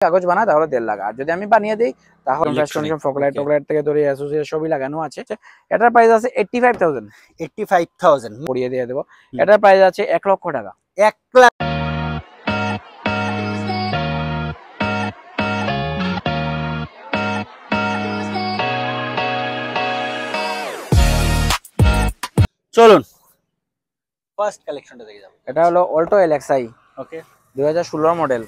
কাগজ বানায় তাহলে 1.5 লাখ, আর যদি আমি বানিয়ে দিই তাহলে ফ্রেশ কন্ডিশন ফকলাইট টকলাইট থেকে ধরে অ্যাসোসিয়েট সবই লাগানো আছে। এটার প্রাইস আছে 85,000। 85,000 পড়িয়ে দিয়ে দেবো। এটার প্রাইস আছে 1 লক্ষ টাকা। 1 লাখ। চলুন ফার্স্ট কালেকশনটা দেখে যাব। এটা হলো Alto LXI. Okay, 2016 model.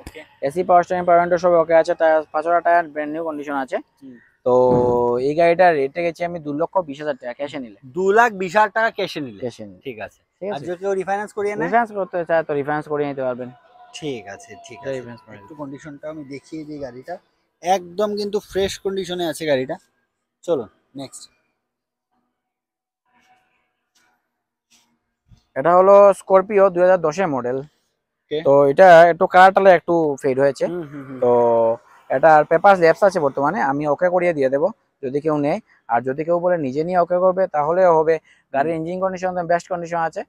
Okay, AC power steering power window সব ওকে আছে, tyre 5 tyre brand new condition আছে। তো এই গাড়িটার রেটে গেছে আমি 2,20,000 টাকা ক্যাশে নিলে। 2,20,000 টাকা ক্যাশে নিলে? ক্যাশে নিলে ঠিক আছে। ঠিক আর আছে, যদি কেউ রিফাইন্যান্স করিয়ে নেয়? রিফাইন্যান্স করতে চায় তো রিফাইন্যান্স করিয়ে নিতে পারবেন। ঠিক আছে, ঠিক আছে। একটু কন্ডিশনটা আমি দেখিয়ে দিই। গাড়িটা একদম কিন্তু ফ্রেশ কন্ডিশনে আছে গাড়িটা। চলুন নেক্সট। এটা হলো স্করপিও 2010 এর মডেল। ওকে, তো এটা একটু কালারটা একটু ফেড হয়েছে। তো এটার পেপারস ল্যাপস আছে বর্তমানে, আমি ওকে করিয়ে দিয়ে দেবো যদি কেউ নেয়। আর যদি কেউ বলে নিজে নিয়ে ওকে করবে তাহলে হবে। গাড়ির ইঞ্জিন কন্ডিশন বেস্ট কন্ডিশন আছে,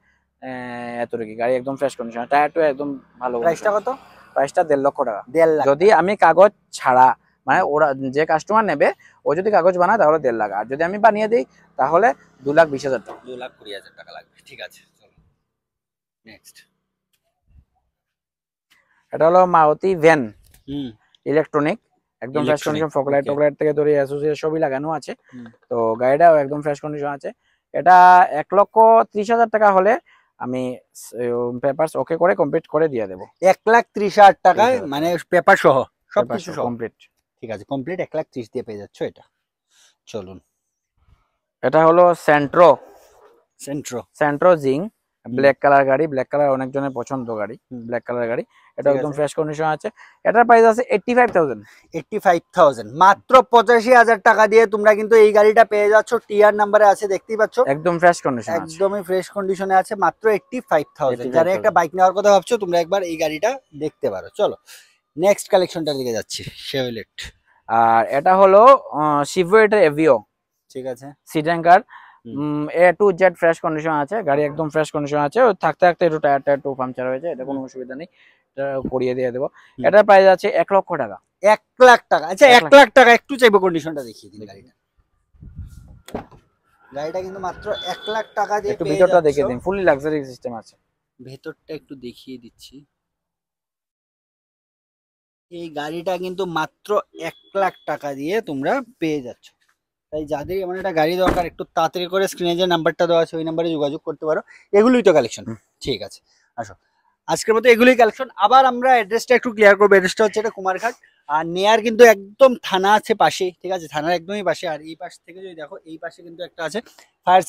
এতটুকু। গাড়ি একদম ফ্রেশ কন্ডিশন, টায়ারটা একদম ভালো। প্রাইসটা কত? প্রাইসটা 1.5 লক্ষ টাকা। 1.5 লাখ যদি আমি কাগজ ছাড়া, মানে ওরা যে কাস্টমার নেবে ও যদি কাগজ বানায় তাহলে 1.5 লাখ, আর যদি আমি বানিয়ে দিই তাহলে 2,20,000 টাকা। 2,20,000 টাকা লাগবে। ঠিক আছে, চলো নেক্সট। এটা হলো মারুতি ভ্যান হুম, ইলেকট্রনিক, একদম ফ্রেশ কন্ডিশন, ফকলাইট টকলাইট থেকে ধরে অ্যাসোসিয়েট সবই লাগানো আছে। তো গাড়িটাও একদম ফ্রেশ কন্ডিশন আছে। এটা 1,30,000 টাকা হলে আমি পেপারস ওকে করে কমপ্লিট করে দিয়ে দেবো। 1,30,000 টাকায় মানে পেপার সহ সবকিছু সহ কমপ্লিট। ঠিক আছে, কমপ্লিট 1,30,000 দিয়ে পেয়ে যাচ্ছ এটা। চলুন। এটা হলো সেন্ট্রো। সেন্ট্রো জিং ব্ল্যাক কালার গাড়ি, ব্ল্যাক কালার অনেকজনের পছন্দ গাড়ি, ব্ল্যাক কালার গাড়ি। এটা একদম ফ্রেশ কন্ডিশন আছে। এটার প্রাইস আছে 85,000। 85,000 মাত্র 85,000 টাকা দিয়ে তোমরা কিন্তু এই গাড়িটা পেয়ে যাচ্ছ। টিআর নাম্বারে আছে, দেখতেই পাচ্ছ, একদম ফ্রেশ কন্ডিশন আছে, একদমই ফ্রেশ কন্ডিশনে আছে। মাত্র 85,000। যারা একটা বাইক নেওয়ার কথা ভাবছো তোমরা একবার এই গাড়িটা দেখতে পারো। চলো নেক্সট কালেকশনটা দিকে যাচ্ছি। শেভরলেট। আর এটা হলো শিভওয়েটের এভিও। ঠিক আছে, sit down car, A to Z fresh condition আছে। গাড়ি একদম ফ্রেশ কন্ডিশন আছে। থাকতে থাকতে একটু টায়ার একটু পাংচার হয়েছে, এটা কোনো অসুবিধা নেই, এটা করিয়ে দিয়ে দেবো। এটার প্রাইস আছে 1 লক্ষ টাকা। 1 লাখ টাকা। আচ্ছা, 1 লাখ টাকা একটু চাইবো, কন্ডিশনটা দেখিয়ে দিন গাড়িটা। গাড়িটা কিন্তু মাত্র 1 লাখ টাকা দিয়ে একটু পেয়ে ভিতরটা যাচ্ছ। দেখিয়ে দিন, ফুলি লাক্সারি সিস্টেম আছে। ভেতরটা একটু দেখিয়ে দিচ্ছি। এই গাড়িটা কিন্তু মাত্র 1 লাখ টাকা দিয়ে তোমরা পেয়ে যাচ্ছ। তাই যাদের এমন একটা গাড়ি দরকার একটু তাড়াতাড়ি করে স্ক্রিনে যে নাম্বারটা দেওয়া আছে ওই নাম্বারে যোগাযোগ করতে পারো। এগুলোই তো কালেকশন। ঠিক আছে, আসো আজকের মতো এগুলোই কালেকশন। আবার আমরা অ্যাড্রেসটা একটু ক্লিয়ার করবো। অ্যাড্রেসটা হচ্ছে এটা কুমারঘাট, আর নেয়ার কিন্তু একদম থানা আছে পাশেই। ঠিক আছে, থানার একদমই পাশে। আর এই পাশ থেকে যদি দেখো, এই পাশে কিন্তু একটা আছে ফায়ার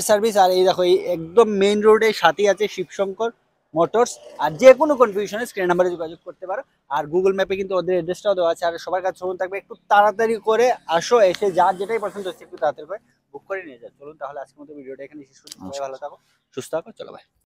সার্ভিস। আর এই দেখো, এই একদম মেইন রোডের সাথেই আছে শিবশঙ্কর মোটরস। আর যে কোনো কনফিউশনে স্ক্রিন নাম্বারে যোগাযোগ করতে পারো। আর গুগল ম্যাপে কিন্তু ওদের অ্যাড্রেসটাও দেওয়া আছে। আর সবার কাছে ফোন থাকবে, একটু তাড়াতাড়ি করে আসো, এসে যার যেটাই পছন্দ হচ্ছে একটু তাড়াতাড়ি করে বুক করে নিয়ে যাও। চলুন তাহলে আজকের মতো ভিডিওটা এখানে শেষ করছি। সবাই ভালো থাকো, সুস্থ থাকো, চলো ভাই।